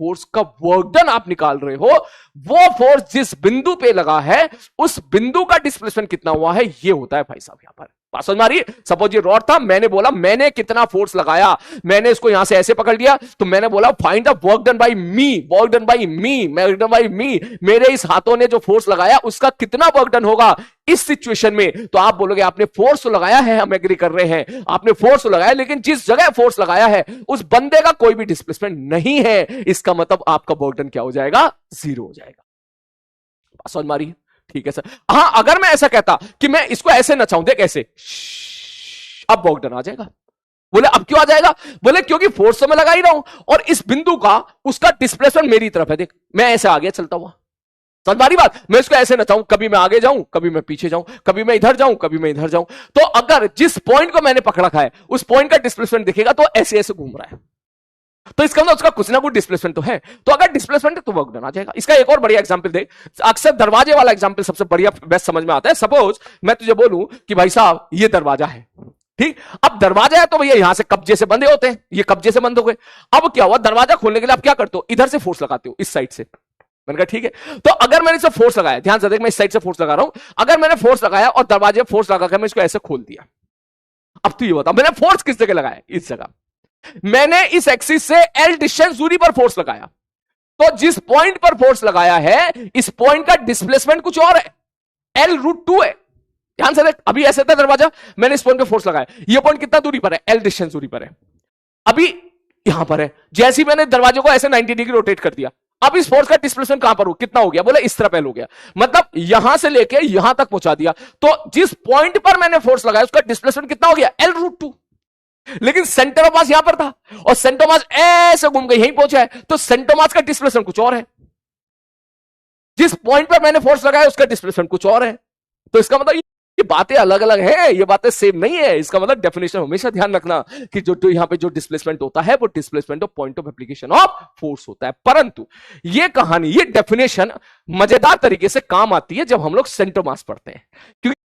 Force का work done आप निकाल रहे हो, वो फोर्स जिस बिंदु पे लगा है उस बिंदु का डिस्प्लेसमेंट कितना हुआ है, ये होता है भाई साहब यहां पर। बात समझ में आ रही है? सपोज ये रॉड था, मैंने बोला मैंने कितना फोर्स लगाया, मैंने इसको यहां से ऐसे पकड़ लिया, तो मैंने बोला find the work done by me, work done by me, work done by me, मेरे इस हाथों ने जो फोर्स लगाया उसका कितना वर्क डन होगा इस सिचुएशन में। तो आप बोलोगे आपने फोर्स तो लगाया है, हम एग्री कर रहे हैं, आपने फोर्स तो लगाया, लेकिन जिस जगह फोर्स लगाया है उस बंदे का कोई भी डिस्प्लेसमेंट नहीं है, इसका मतलब आपका वर्क डन क्या हो जाएगा, 0 हो जाएगा। बात समझ में आ रही है? ठीक है सर। हां, अगर मैं ऐसा कहता कि मैं इसको ऐसे नचाऊं, देख ऐसे, अब वर्क डन आ जाएगा। बोले अब क्यों आ जाएगा? बोले क्योंकि फोर्स तो मैं लगा ही रहा हूं और इस बिंदु का उसका डिस्प्लेसमेंट मेरी तरफ है। देख मैं ऐसे आगे चलता हुआ, समझ मारी बात, मैं इसको ऐसे नचाऊं, कभी मैं आगे जाऊं, कभी मैं पीछे जाऊं, कभी मैं इधर जाऊं, कभी मैं इधर जाऊं, तो अगर जिस पॉइंट को मैंने पकड़ रखा है उस पॉइंट का डिस्प्लेसमेंट दिखेगा तो ऐसे ऐसे घूम रहा है, तो इसका मतलब उसका कुछ ना कुछ डिस्प्लेसमेंट तो है। तो अगर डिस्प्लेसमेंट है तो वर्क डन आ जाएगा। इसका एक और बढ़िया एग्जांपल दे, अक्सर दरवाजे वाला एग्जांपल सबसे बढ़िया बेस्ट समझ में आता है। सपोज मैं तुझे बोलूं कि भाई साहब ये दरवाजा है, ठीक, अब दरवाजा है तो भैया यहां से कब्जे से बंधे होते हैं, ये कब्जे से बंद हो गए। अब क्या हुआ, दरवाजा खोलने के लिए आप क्या करते हो, इधर से फोर्स लगाते हो, इस साइड से। मैंने कहा ठीक है, तो अगर मैंने इसे फोर्स लगाया, ध्यान से देख, मैं इस साइड से फोर्स लगा रहा हूं, अगर मैंने फोर्स लगाया और दरवाजे फोर्स लगाकर मैं इसको ऐसे खोल दिया, अब तू ये बता मैंने फोर्स किस जगह लगाया, इस जगह। मैंने इस एक्सिस से एल डिस्टेंस दूरी पर फोर्स लगाया, तो जिस पॉइंट पर फोर्स लगाया है इस पॉइंट का डिस्प्लेसमेंट कुछ और है, L√2 है। ध्यान से देख, अभी ऐसे था दरवाजा, मैंने इस पॉइंट पे फोर्स लगाया, ये पॉइंट कितना दूरी पर है, एल डिस्टेंस दूरी पर है, अभी यहां पर है। जैसे ही मैंने दरवाजे को ऐसे 90 डिग्री रोटेट कर दिया, अब इस फोर्स का डिस्प्लेसमेंट कहां पर हो, कितना हो गया, बोले इस तरफ एल हो गया, मतलब यहां से लेके यहां तक पहुंचा दिया। तो जिस पॉइंट पर मैंने फोर्स लगाया उसका डिस्प्लेसमेंट कितना हो गया, L√2। लेकिन सेंटर ऑफ मास यहां पर था और सेंटर ऑफ मास ऐसे घूम के यहीं पहुंचा है, तो सेंटर ऑफ मास का डिस्प्लेसमेंट कुछ और है, जिस पॉइंट पर मैंने फोर्स लगाया उसका डिस्प्लेसमेंट कुछ और है। तो इसका मतलब ये बातें अलग अलग है, ये बातें सेम नहीं है। इसका मतलब डेफिनेशन हमेशा ध्यान रखना कि जो यहां पे जो डिस्प्लेसमेंट होता है वो displacement of point of application of force होता है। परंतु ये कहानी, ये डेफिनेशन मजेदार तरीके से काम आती है जब हम लोग सेंटर मास पढ़ते हैं, क्योंकि